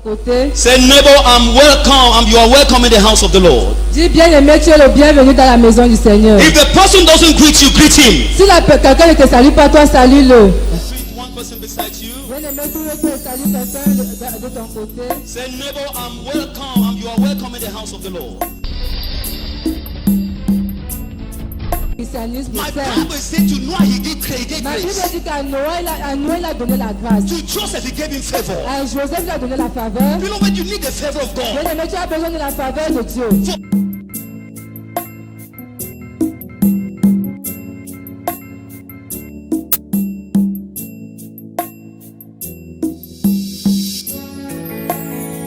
côté. Say, neighbor, you are welcome in the house of the Lord. Dis bien-aimé, tu es le bienvenu dans la maison du Seigneur. If the person doesn't greet you, greet him. Si quelqu'un ne te salue pas, toi salue-le. Greet one person beside you. Bien-aimé, tu salues quelqu'un de ton côté. Say, neighbor, you are welcome in the house of the Lord. Christianisme, My Bible said to Noah he gave ma Bible grace. dit qu'à Noé, il a donné la grâce. To Joseph he gave him favor. À Joseph, il a donné la faveur. Beloved, you need the favor of God. Bien-aimé, tu as besoin de la faveur de Dieu.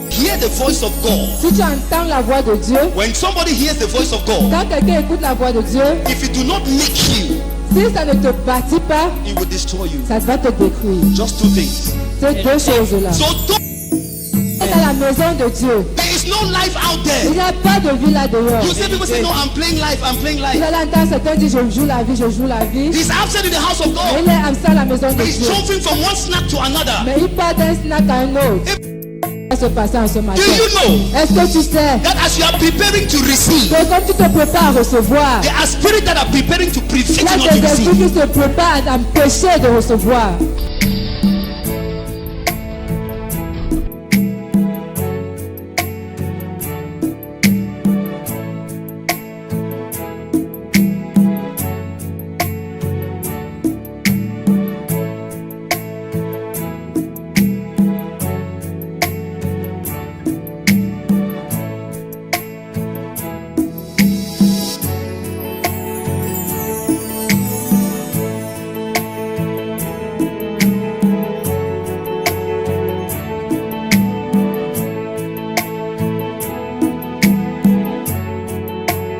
Hear the voice of God. Si tu entends la voix de Dieu, When somebody hears the voice of God, quand quelqu'un écoute la voix de Dieu, if it do not make you, si ça ne te bâtit pas, it will destroy you. ça va te détruire. Just two things. C'est deux choses-là. So don't, C'est dans la maison de Dieu. there is no life out there. Il n'y a pas de vie là dehors. You see people say, no, I'm playing life. Vous allez entendre certains dire je joue la vie, je joue la vie. He's outside in the house of Mais God. il est absent à la maison de He's Dieu. jumping from one snack to another. Mais il part d'un snack à un autre. Ça va se passer en ce matin. Do you know Est-ce que tu sais that as you are preparing to receive, que comme tu te prépares à recevoir, there are spirits that are preparing to prevent il y a you not to des esprits receive? qui se préparent à t'empêcher de recevoir.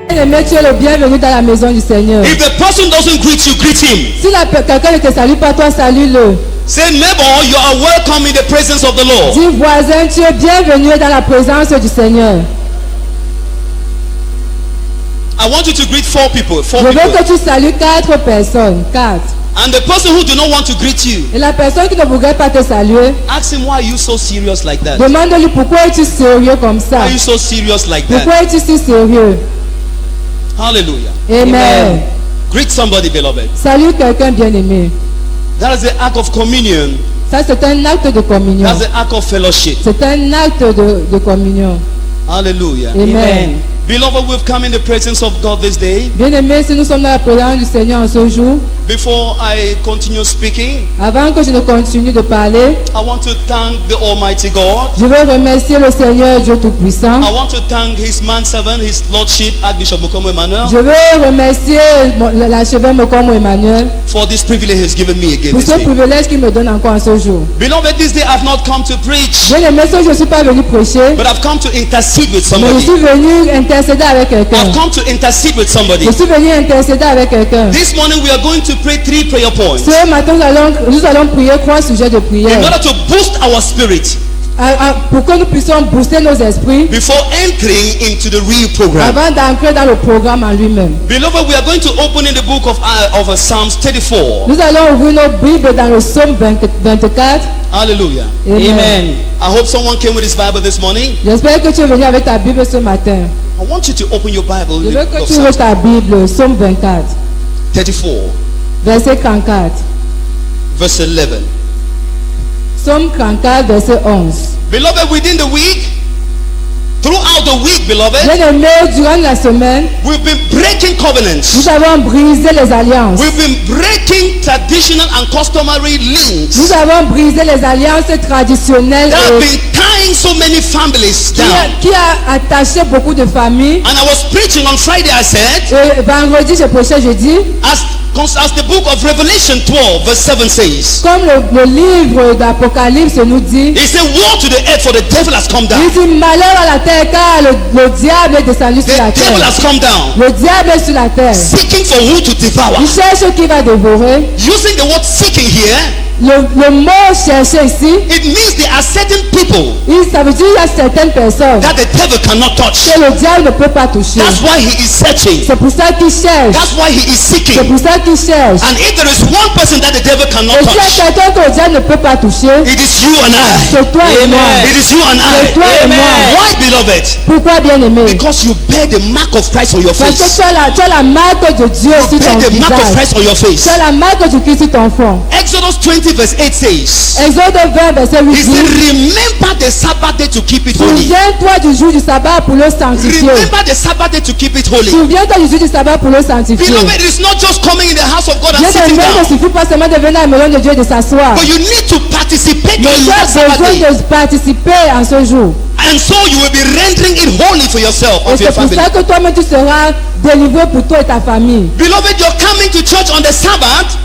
Bien-aimé, tu es le bienvenu dans la maison du Seigneur. If the person doesn't greet you, greet him. Si quelqu'un ne te salue pas, toi salue-le. Say, neighbor, you are welcome in the presence of the Lord. Dis voisin, tu es bienvenu dans la présence du Seigneur. I want you to greet four people. Je veux que tu salues 4 personnes. 4. And the person who do not want to greet you, Et la personne qui ne voudrait pas te saluer, ask him, why are you so serious like that? demande-lui pourquoi es-tu sérieux comme ça. Why are you so serious like that? Pourquoi es-tu si sérieux? Hallelujah. Amen. Greet somebody, beloved. Salue quelqu'un bien-aimé. That is the act of communion. Ça, c'est un acte de communion. That's the act of fellowship. C'est un acte de communion. Hallelujah. Amen. Beloved, we've come in the presence of God this day. Bien-aimé, si nous sommes dans la présence du Seigneur en ce jour, Before I continue speaking, avant que je ne continue de parler, I want to thank the Almighty God. je veux remercier le Seigneur Dieu Tout-Puissant. I want to thank His manservant, His Lordship, Archbishop Mokomo Emmanuel, Je veux remercier l'archevêque Mokomo Emmanuel for this privilege He's given me again pour this ce day. privilège qu'il me donne encore en ce jour. Beloved, this day I've not come to preach, Bien-aimé, je ne suis pas venu prêcher, but I've come to intercede with mais je somebody. suis venu intercéder avec quelqu'un. I've come to intercede with somebody. Je suis venu intercéder avec quelqu'un. This morning we are going to pray 3 prayer points Ce matin, nous allons prier 3 sujets de in prière order to boost our spirit pour que nous puissions booster nos esprits before entering into the real program. avant d'entrer dans le programme en lui-même. Beloved, we are going to open in the book of Psalms 34. Nous allons ouvrir nos Bibles dans le psaume 24. Hallelujah. Amen. I hope someone came with his Bible this morning. J'espère que tu es venu avec ta Bible ce matin. I want you to open your Bible Je in veux the book que of tu ouvres Psalms ta Bible, psaume 24, 34, verset 34. verse 11. Psaume 34, verset 11. Beloved, within the week, throughout the week, beloved, Bien-aimés, durant la semaine, we've been breaking covenants. nous avons brisé les alliances. We've been breaking traditional and customary links Nous avons brisé les alliances traditionnelles that have been tying so many families down. qui a attaché beaucoup de familles. And I was preaching on Friday, I said, Et vendredi, je prêchais, je dis, as the book of Revelation 12, verse 7 says, comme le livre d'Apocalypse nous dit, he said, woe to the earth, for the devil has come down. il dit malheur à la terre car le diable est descendu sur la The devil terre. has come down, Le diable est sur la terre. seeking for who to devour. Il cherche qui va dévorer. Using the word seeking here, Le mot chercher ici, it means there are certain people ça veut dire qu'il y a certaines personnes that the devil cannot touch. que le diable ne peut pas toucher. That's why he is searching. C'est pour ça qu'il cherche. That's why he is C'est seeking. pour ça qu'il cherche. And if there is one person that the devil cannot Et s'il y a touch, quelqu'un que le diable ne peut pas toucher, it is you and I. c'est toi et moi. It is you and C'est I. toi et moi. Why, beloved? Pourquoi, bien aimé? Because you bear the mark of Christ on your Parce que face. tu as la marque de Dieu You sur bear ton the mark of visage. Christ on your face. Tu as la marque du Christ sur ton front. Exodus 20 verse 8 says, Exode 20, verset 8 he said, dit, remember the Sabbath day to keep it holy. souviens-toi du jour du sabbat pour le sanctifier. Remember the Sabbath day to keep it holy. Souviens-toi du jour du sabbat pour le sanctifier. Beloved, it is not just coming in the house of God and Bien sitting aimé, ne down, suffit pas seulement de venir à la maison de Dieu et de s'asseoir. but you need to participate Mais in tu that as Sabbath besoin day. de participer en ce jour. And so you will be rendering it holy for yourself Et and for c'est your pour family. ça que toi-même tu seras délivré pour toi et ta famille. Beloved, you're coming to church on the Sabbath,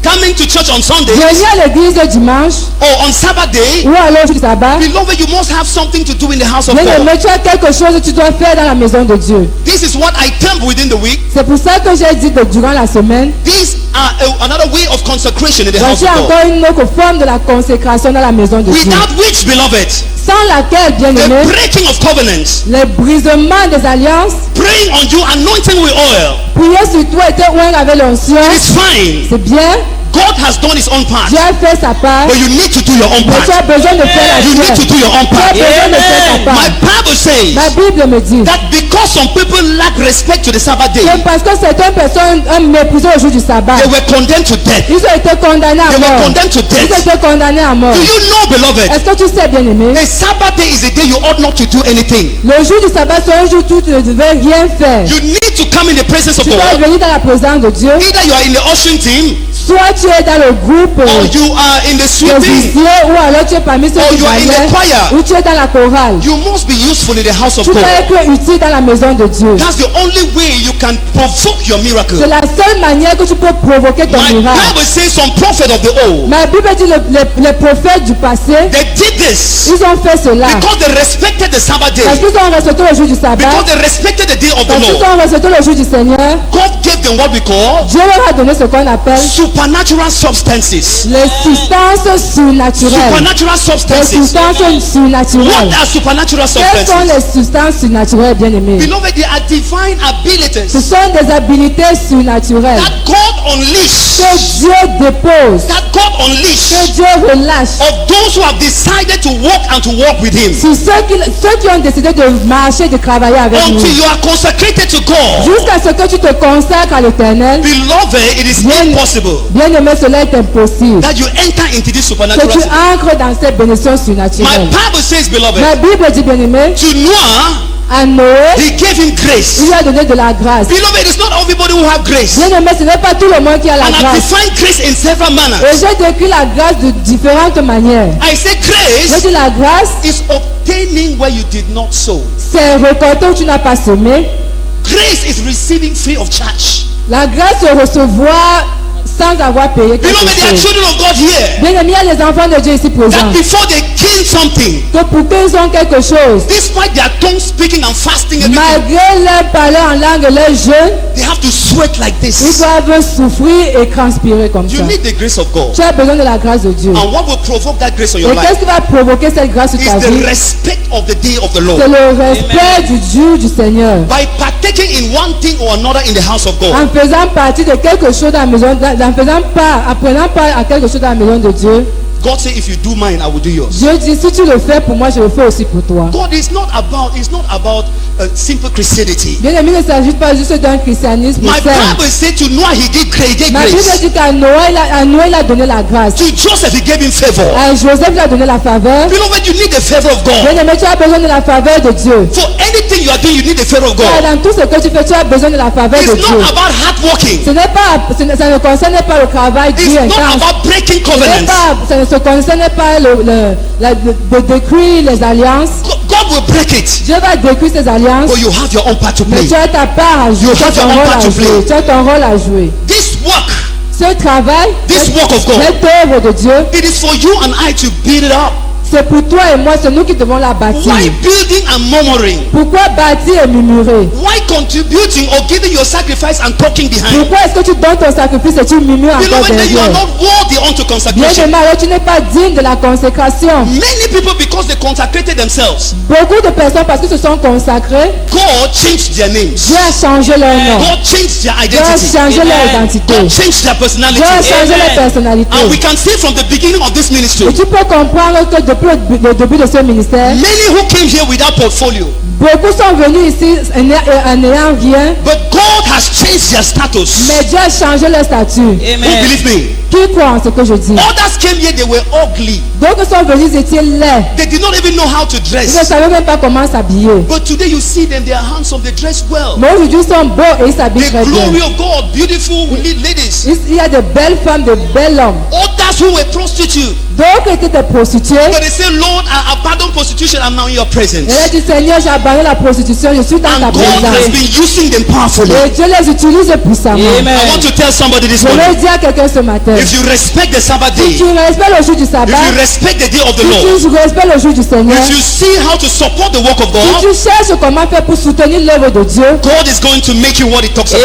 coming to church on Sunday Venir à l'église le dimanche or on Sabbath day. ou alors le jour du sabbat. Beloved, you must have something to do in the house of Bien God. aimé, tu as quelque chose que tu dois faire dans la maison de Dieu. This is what I termed within the week. C'est pour ça que j'ai dit que durant la semaine, These are another way of consecration in the house voici of God. encore une autre forme de la consécration dans la maison de Dieu. Without which, beloved, Sans laquelle, bien the aimé, breaking of covenants, les brisements des alliances, praying on you, anointing with oil, prier sur toi et te oindre avec l'onction, it is fine. c'est bien. God has done his own part, Dieu a fait sa part, but you need to do your own mais tu part. as besoin de faire la You need to tienne. do your own Tu as part. besoin de faire ta My part. Bible says Ma Bible me dit that because some people lack respect to the Sabbath day, que parce que certaines personnes ont méprisé le jour du sabbat, they were condemned to death. ils ont été condamnés à They were mort. condemned to Ils ont death. été condamnés à mort. Do you know, beloved, Est-ce que tu sais, bien aimé, the Sabbath day is a day you ought not to do anything. le jour du sabbat, c'est un jour où tu ne devais rien faire. You need to come in the presence of Tu dois God. venir dans la présence de Dieu. Either you are in the ushering team, Soit tu es dans le groupe or you are in the des sweeping. officiers, ou alors tu es parmi ceux Or qui you are in the balaient, choir. ou tu es dans la chorale. You must be useful in the house of Tu dois God. être utile dans la maison de Dieu. That's the only way you can provoke your miracle. C'est la seule manière que tu peux provoquer ton My miracle. Bible says some prophet of the old, Ma Bible dit les prophètes du passé, they did this ils ont fait cela. because they respected the Sabbath Parce day, qu'ils ont respecté le jour du sabbat. because they respected the day of the Parce qu'ils Lord. ont respecté le jour du Seigneur. God gave them what we call Dieu leur a donné ce qu'on appelle supernatural substances. les substances surnaturelles. Supernatural Les substances. substances What surnaturelles. are supernatural Quelles sont substances? les substances surnaturelles, bien aimées? Beloved, they are divine Ce abilities sont des habiletés surnaturelles that God unleashed, que Dieu dépose, that God que unleashed Dieu relâche of those who have decided to walk and to walk with Him. sur ceux qui ont décidé de marcher, de travailler avec nous. Until you are consecrated to God, Jusqu'à ce que tu te consacres à l'Éternel. beloved, it is impossible Bien aimé, cela est impossible. that you enter into this Que supernatural. tu ancres dans cette bénédiction My surnaturelle. Bible says, beloved, Ma Bible dit, bien aimé, to Noah, à Noé, He gave him il grace. lui a donné de la grâce. Beloved, it's not everybody who have grace. Bien aimé, ce n'est pas tout le monde qui a la And I grâce. define grace in several Et manners. j'ai décrit la grâce de différentes manières. I say J'ai grace dit la grâce, is obtaining where you did not sow. c'est récolter où tu n'as pas semé. Grace is receiving free of charge. La grâce, c'est recevoir sans avoir payé quelque Beloved, there are chose. children of God here Bien aimé, il y a les enfants de Dieu ici présents. that before they kill something, Que pour qu'ils ont quelque chose, despite their tongue speaking and fasting everything, malgré leur parler en langue, leur jeûne, they have to sweat like ils this. doivent souffrir et transpirer comme You ça. need the grace of God. Tu as besoin de la grâce de Dieu. And what will provoke that grace on your Et life qu'est-ce qui va provoquer cette grâce sur is ta the vie? respect of the day of the C'est Lord. le respect du Dieu du Seigneur. By partaking in one thing or another in the house of God, En faisant partie de quelque chose dans la maison, en faisant part, apprenant part à quelque chose dans la maison de Dieu, God said, if you do mine, I will do yours. Dieu dit, si tu le fais pour moi, je le fais aussi pour toi. God is not about, it's not about simple Christianity. Bien aimé, il ne s'agit pas juste d'un christianisme My simple. Bible said to Noah, he gave Ma Bible grace. dit qu'à Noé, il a donné la grâce. To Joseph, he gave him favor. À Joseph, il a donné la faveur. Beloved, you need the favor of God. Bien aimé, tu as besoin de la faveur de Dieu. For anything you are doing, you need the favor of Car God. dans tout ce que tu fais, tu as besoin de la faveur de It's Dieu. not about hard working. Ce n'est pas, ça ne concerne pas le travail It's dur not intense. about breaking Ce n'est covenants. pas, ça ne se concerne pas de détruire les alliances. God will break it. Dieu va détruire ces alliances. But you have your own part to Mais play. tu as ta part à jouer. You Tu as have ton your own rôle part à to jouer. play. Tu as ton rôle à jouer. This work, Ce travail, this work of God, cette œuvre de Dieu, it is for you and I to build it up. C'est pour toi et moi, c'est nous qui devons la bâtir. Why building and murmuring? Pourquoi bâtir et murmurer? Why contributing or giving your sacrifice and talking behind? Pourquoi est-ce que tu donnes ton sacrifice et tu murmures encore Beloved, then you are derrière? not worthy unto Bien consecration. aimé, alors tu n'es pas digne de la consécration. Many people, because they consecrated themselves, Beaucoup de personnes, parce qu'ils se sont consacrés, God changed their names. Dieu a changé leur nom. God changed their Dieu a identity. changé leur identité. God changed their personality. Dieu a changé leur And we personnalité. can see from the beginning of this ministry, Et tu peux comprendre que depuis le début de ce ministère, many who came here without portfolio, beaucoup sont venus ici en n'ayant rien, but God has changed their status. mais Dieu a changé leur statut. Who believe me? Qui croit en ce que je dis? Others came here, they were ugly. D'autres sont venus, ils étaient laids. They did not even know how to Ils ne dress. savaient même pas comment s'habiller. But today you see them, they are handsome, they dress well. Mais aujourd'hui, ils sont beaux et ils s'habillent The très bien. glory of God, beautiful ladies. Il y a de belles femmes, de belles hommes. Others who were prostitutes, D'autres étaient des prostituées. but they say, Lord, I abandon prostitution, I'm now in your presence. Elle a dit, Seigneur, j'ai abandonné la prostitution, je suis dans ta And God has présence. been using them powerfully. Et Dieu les utilise puissamment. I want to tell somebody this Je morning, veux dire à quelqu'un ce matin, if you respect the Sabbath si day, tu respectes le jour du if sabbat, you respect the day of the si Lord, tu respectes le jour du Seigneur, if you see how to support the work of si God, tu cherches comment faire pour soutenir l'œuvre de Dieu, God is going to make you what he talks about.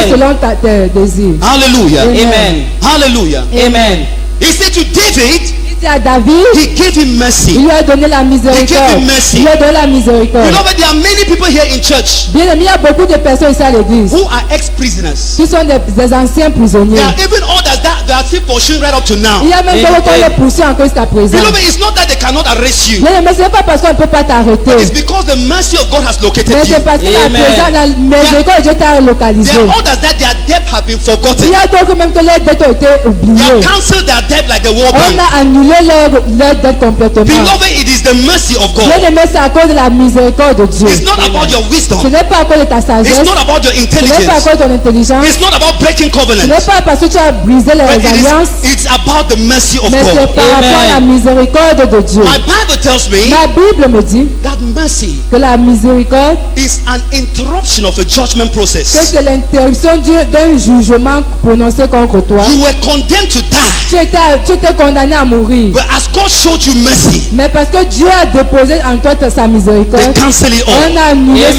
selon tes désirs. Hallelujah. Amen. Hallelujah. Amen. He said to David, Il dit à David, he gave him il mercy. lui a donné la miséricorde. He gave him mercy. Il lui a donné la miséricorde. Beloved, there are many people here in church Bien aimé, il y a beaucoup de personnes ici à l'église who are ex-prisoners. qui sont des anciens prisonniers. There are even others that are still pursuing right up to now. Il y a même d'autres qui les poursuivent encore jusqu'à présent. Beloved, it's not that they cannot arrest you. Bien aimé, ce n'est pas parce qu'on ne peut pas It's t'arrêter. because the mercy of God has located Mais you. c'est parce que la Amen. présence, la miséricorde de Dieu t'a localisé. There are others that their debt have been Il forgotten. y a d'autres même que leurs dettes ont été They have oubliées. cancelled their debt like the war On bank. a annulé leurs dettes complètement. Beloved, it is the mercy of Bien God. aimé, c'est à cause de la miséricorde de Dieu. It's not about your Ce wisdom. n'est pas à cause de ta It's sagesse. not about your Ce n'est pas à intelligence. cause de ton intelligence. It's not about breaking Ce n'est covenants. pas parce que tu as brisé But les alliances. it's about the mercy of Mais c'est God. par rapport à la miséricorde de Dieu. My Bible tells me La Bible me dit that mercy que la miséricorde, is an interruption of a judgment que process. c'est l'interruption d'un jugement prononcé contre toi. You were condemned to die, Tu étais condamné à mourir. but as God showed you mercy, Mais parce que Dieu a déposé en toi sa they miséricorde, cancel it on all. a annulé Amen.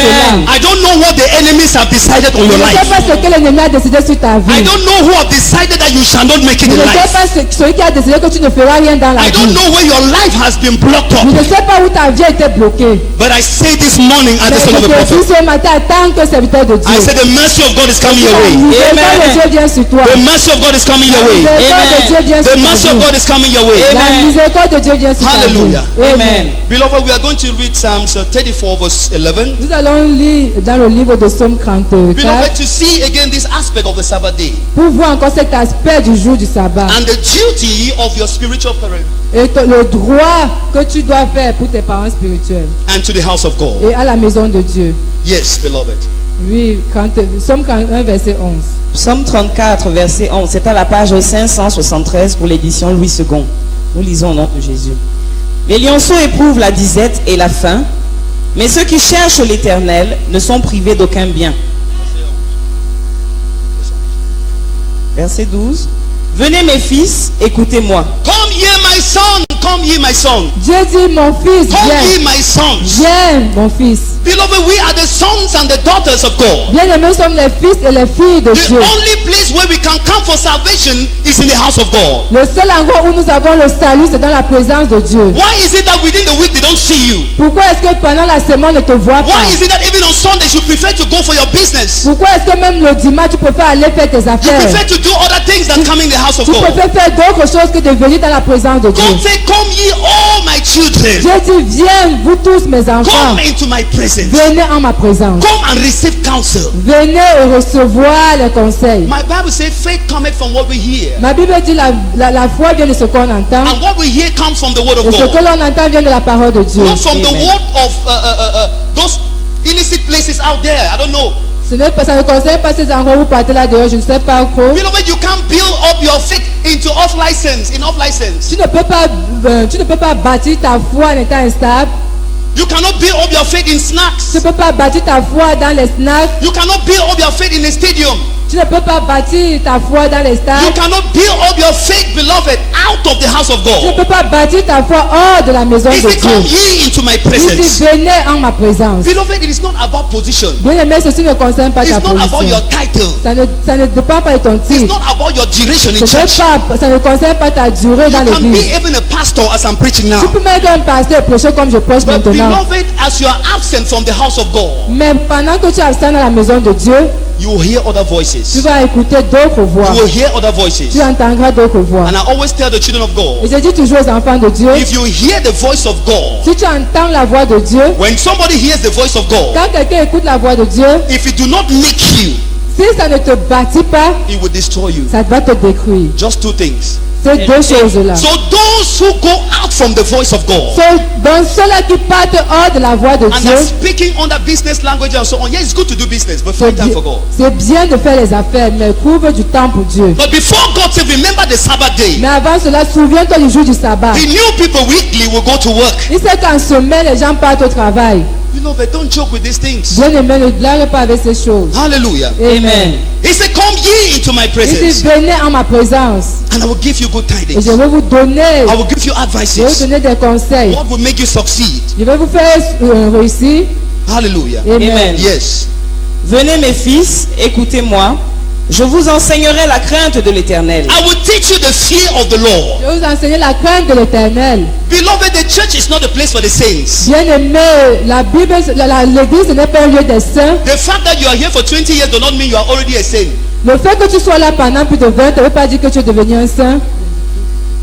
cela. I don't know what the enemies have decided on Je your ne sais life. pas ce que l'ennemi a décidé sur ta I vie. don't know who have decided that you shall not make it Je in ne sais life. pas celui qui a décidé que tu ne feras rien dans la I don't vie. know where your life has been blocked Je up. ne sais pas où ta vie a été bloquée. But I say this morning at Mais the son of je a te prophet, dis ce matin, en tant que serviteur de Dieu, I say the mercy of God is coming your la way. miséricorde de Dieu vient sur toi. The mercy of God is coming your La way. miséricorde de Dieu vient The sur mercy ta of vie. God is coming your way. La Amen. miséricorde de Dieu vient sur ta vie. Hallelujah. Amen. Beloved, we are going to read Psalms 34 verse 11. Nous allons lire dans le livre de Psaume 34 Beloved, to see again this aspect of the Sabbath day pour voir encore cet aspect du jour du sabbat and the duty of your spiritual parent et le droit que tu dois faire pour tes parents spirituels and to the house of God. et à la maison de Dieu. Yes, beloved. Oui, Psaume 41 verset 11. Psaume 34, verset 11. C'est à la page 573 pour l'édition Louis II. Nous lisons au nom de Jésus. Les lionceaux éprouvent la disette et la faim, mais ceux qui cherchent l'Éternel ne sont privés d'aucun bien. Verset 12. Venez mes fils, écoutez-moi. Come ye my son, come ye my son. Dieu dit, mon fils, Come ye viens, my sons. viens, mon fils. Beloved, we are the sons and the daughters of God. Bien aimés, nous sommes les fils et les filles de The Dieu. only place where we can come for salvation is in the house of God. Le seul endroit où nous avons le salut, c'est dans la présence de Dieu. Why is it that within the week they don't see you? Pourquoi est-ce que pendant la semaine, on ne te voit pas? Why is it that even on Sundays you prefer to go for your business? Pourquoi est-ce que même le dimanche, tu préfères aller faire tes You affaires? prefer to do other things than come in the house of Tu God. préfères faire d'autres choses que de venir dans la présence de Dieu. God say, come ye all my children. Dieu dit, viens, vous tous mes enfants, Come into my presence. venez en ma présence. Come and receive counsel. Venez et recevoir les conseils. My Bible says faith cometh from what we hear. Ma Bible dit la foi vient de ce qu'on entend. And what we hear comes from the word of Et ce que God. l'on entend vient de la parole de Dieu. Not from the Amen. word of those illicit places out there. I don't know. Ça ne concerne pas ces endroits où vous partez là dehors, je ne sais pas trop. Beloved, you can't build up your faith into off license, in off license. Tu ne peux pas bâtir ta foi en étant instable. You cannot build up your faith in snacks. Tu ne peux pas bâtir ta foi dans les snacks. You cannot build up your faith in a stadium. Tu ne peux pas bâtir ta foi dans les You stades. cannot build up your faith, beloved, out of the house of Tu ne God. peux pas bâtir ta foi hors de la maison He de said, come Dieu. ye into my Il dit, presence. venez en ma présence. Beloved, it is not about position. Bien-aimé, ceci ne concerne pas It's ta not about position. your title. Ça ne dépend pas de ton It's titre. not about your duration in church. Ça ne concerne pas ta durée dans You can be l'église. even a pastor as I'm preaching Tu now. peux même être un pasteur et prêcher comme je prêche But maintenant. beloved, as you are absent from the house of God, Mais pendant que tu es absent dans la maison de Dieu, you will hear other tu voices. vas écouter d'autres voix. You will hear other voices. Tu entendras d'autres voix. And I always tell the children of Et God, je dis toujours aux enfants de Dieu, if you hear the voice of God, si tu entends la voix de Dieu, when somebody hears the voice of God, quand quelqu'un écoute la voix de Dieu, if it do not make you, si ça ne te bâtit pas, it will destroy you. ça va te détruire. Just two things. C'est deux choses-là. So those who go out from the voice of God Donc ceux-là qui partent hors de la voix de and Dieu, are speaking under business language and so on, yeah, it's good to do business, but find time for God. c'est bien de faire les affaires, mais trouve du temps pour Dieu. But before God said, remember the Sabbath day, Mais avant cela, souviens-toi du jour du sabbat. He knew people weekly will go to work. Il sait qu'en semaine, les gens partent au travail. Beloved, don't joke with these things. Bien-aimé, ne blague pas avec ces choses. Hallelujah. Amen. He said, come ye into my Il dit, presence, venez en ma présence and I will give you good et tidings. je vais vous donner, I will give you je vais vous advices. donner des conseils. What will make you succeed? Je vais vous faire réussir. Hallelujah. Amen. Amen. Yes. Venez mes fils, écoutez-moi. Je vous enseignerai la crainte de l'Éternel. I will teach you the fear of the Lord. Je vais vous enseigner la crainte de l'Éternel. Beloved, the church is not a place for the saints. Bien-aimé, la Bible, l'église ce n'est pas un lieu des saints. The fact that you are here for 20 years does not mean you are already a saint. Le fait que tu sois là pendant plus de 20 ans ne veut pas dire que tu es devenu un saint.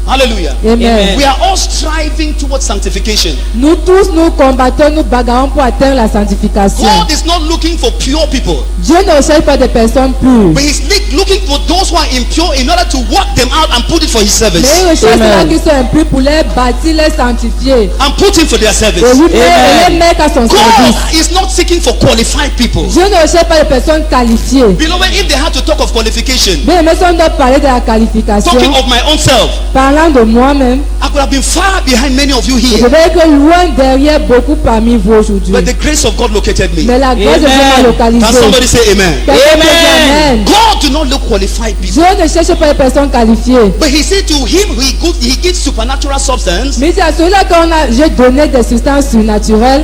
Hallelujah. Amen. We are all striving towards sanctification. Nous tous, nous combattons, nous bagarrons pour atteindre la sanctification. God is not looking for pure people, Dieu ne recherche pas des personnes pures. but He's looking for those who are impure in order to work them out and put it for His service. Mais il recherche ceux-là Amen. qui sont impurs pour les bâtir, les sanctifier. And put Him for their service. Et lui Amen. les mettre à son service. God is not seeking for qualified people. Dieu ne recherche pas les personnes qualifiées. Beloved, if they had to talk of qualification, Mais si on doit parler de la qualification, talking of my own self, parlant de moi-même, I could have been far behind many of you je here. vais être loin derrière beaucoup parmi vous aujourd'hui. But the grace of God located me. Mais la grâce de Dieu m'a Amen. localisé. Can somebody say amen? Quelqu'un peut dire Amen. Amen. God do not look qualified people. Dieu ne cherche pas les personnes qualifiées. But He said to him, He gives supernatural substance Mais c'est à ceux-là j'ai donné des substances surnaturelles.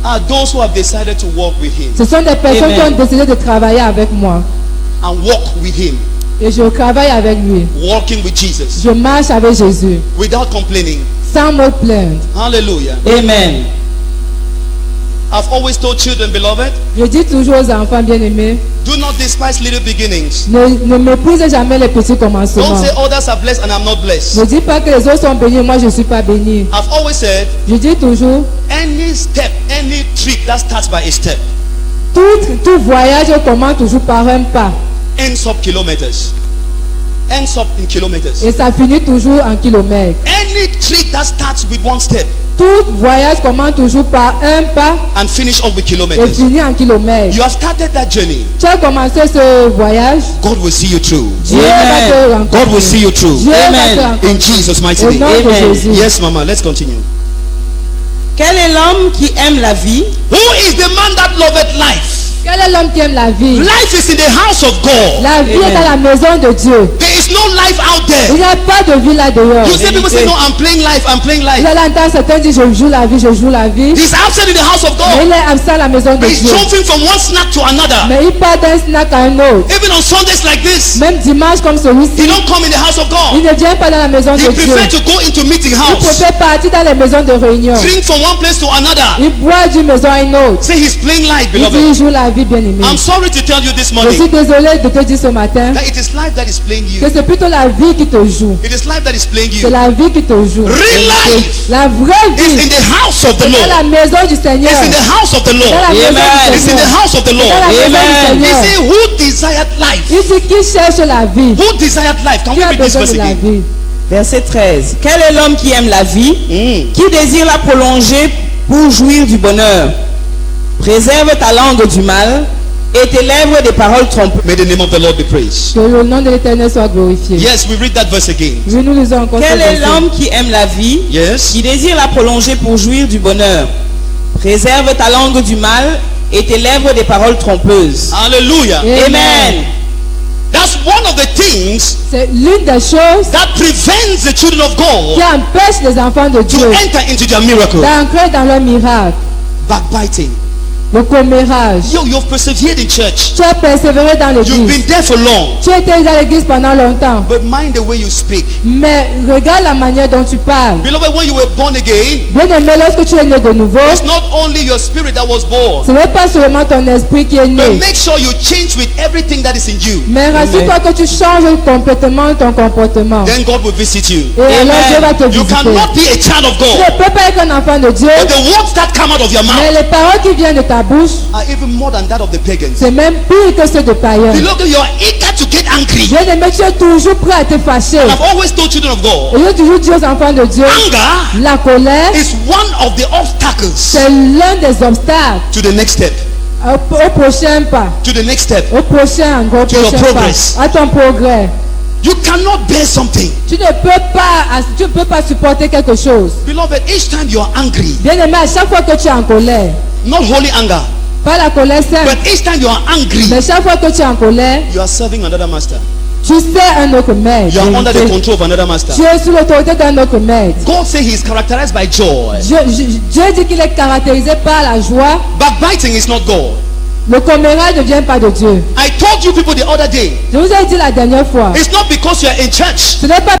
are those who have decided to walk with Him Ce sont des personnes Amen. qui ont décidé de travailler avec moi. and walk with Him, Et je travaille avec lui. walking with Jesus Je marche avec Jésus. without complaining. Sans me plaindre. Hallelujah. Amen. I've always told children, beloved, Je dis toujours aux enfants bien-aimés, do not despise little beginnings. ne méprisez jamais les petits Don't commencements. say others are blessed and I'm not blessed. Ne dis pas que les autres sont bénis, moi je ne suis pas béni. I've always said, Je dis toujours, any step, any trip that starts by a step tout voyage commence toujours par un pas. ends up kilometers. Ends up in kilometers. Et ça finit toujours en kilomètres. Any trip that starts with one step Tout voyage commence toujours par un pas and finish up with et kilometers. finit en kilomètres. You have started that journey. Tu as commencé ce voyage, God will see you through. Dieu va te rencontrer. God will see you through. Dieu va Amen. te rencontrer. In Jesus' mighty Au nom name. de Amen. Jésus. Yes, Mama, let's continue. Quel est l'homme qui aime la vie Who is the man that loveth life? Quel est l'homme qui aime la vie? Life is in the house of God. La vie Amen. est dans la maison de Dieu. There is no life out Il there. n'y a pas de vie là dehors. You see people say, no, I'm playing life, I'm playing Vous life. allez entendre certains dire je joue la vie, je joue la vie. He's outside in the house of Mais il God. est absent à la maison de He's Dieu. jumping from one snack to another. Mais il part d'un snack à un autre. Even on Sundays like this, Même dimanche comme he celui-ci, don't come in the house of il God. ne vient pas dans la maison He de Dieu. prefer to go into meeting Il house, préfère partir dans les maisons de réunion. drink from one place to another. Il boit d'une maison à une autre. Say he's playing life, Il dit beloved. il joue la vie bien aimée. I'm sorry to tell you this Je morning suis désolé de te dire ce matin that it is life that is playing que you. c'est plutôt la vie qui te joue. It is life that is playing C'est you. la vie qui te joue. Real life La vraie is in vie the house of the est dans la Lord. maison du Seigneur. It's in the house of the Dans la Lord. maison Amen. du It's in the Seigneur. house of the Dans la Lord. maison Amen. du He Seigneur. said, who desired life? Il dit qui cherche la vie. Who desired life? Can Qui we a read this besoin verse de la again? vie? Verset 13. Quel est l'homme qui aime la vie, qui désire la prolonger pour jouir du bonheur? Préserve ta langue du mal et tes lèvres des paroles trompeuses. May the name of the Lord be praised. Que le nom de l'Éternel soit glorifié. Yes, we read that verse again. Oui, nous lisons encore ce Quel est verset. l'homme qui aime la vie, Yes. qui désire la prolonger pour jouir du bonheur? Préserve ta langue du mal et tes lèvres des paroles trompeuses. Hallelujah. Amen. Amen. one of the things C'est l'une des choses that prevents the children of qui God empêche les enfants de to Dieu enter into their miracle. d'entrer dans leur miracle. Backbiting. Le commérage. You've persevered in church. Tu as persévéré dans You've l'église. been there for long. Tu étais dans l'église pendant longtemps. But mind the way you speak. Mais regarde la manière dont tu parles. Beloved, when you were born again, Bien aimé, lorsque tu es né de nouveau, it's not only your spirit that was born. ce n'est pas seulement ton esprit qui est But né. make sure you change with everything that is in you. Mais rassure-toi que tu changes complètement ton comportement. Then God will visit you. Et alors Dieu va te You visiter. cannot be a child of Tu God. ne peux pas être un enfant de Dieu, But the words that come out of your mais mouth les paroles qui viennent de ta bouche, are even more than that of the pagans. c'est même pire que ceux de païens. Beloved, you are eager to get angry. Bien aimé, tu es toujours prêt à te fâcher. I've always told children of God, Et je toujours dit aux enfants de Dieu, anger la colère, is one of the obstacles c'est l'un des obstacles to the next step. au prochain pas, To the next step. au prochain your prochain progress. pas, à ton progrès. You cannot bear something. Tu ne peux pas supporter quelque chose. Beloved, each time you are angry, Bien aimé, à chaque fois que tu es en colère, not holy anger, pas la colère sainte, but each time you are angry, mais chaque fois que tu es en colère, you are serving another master. tu sers un autre maître. You are under the control of another master. Tu es sous l'autorité d'un autre maître. God says he is characterized by joy. Dieu dit qu'il est caractérisé par la joie. Backbiting is not God. Le commérage ne vient pas de Dieu. I told you people the other day, Je vous ai dit la dernière fois, it's not because you are in church ce n'est pas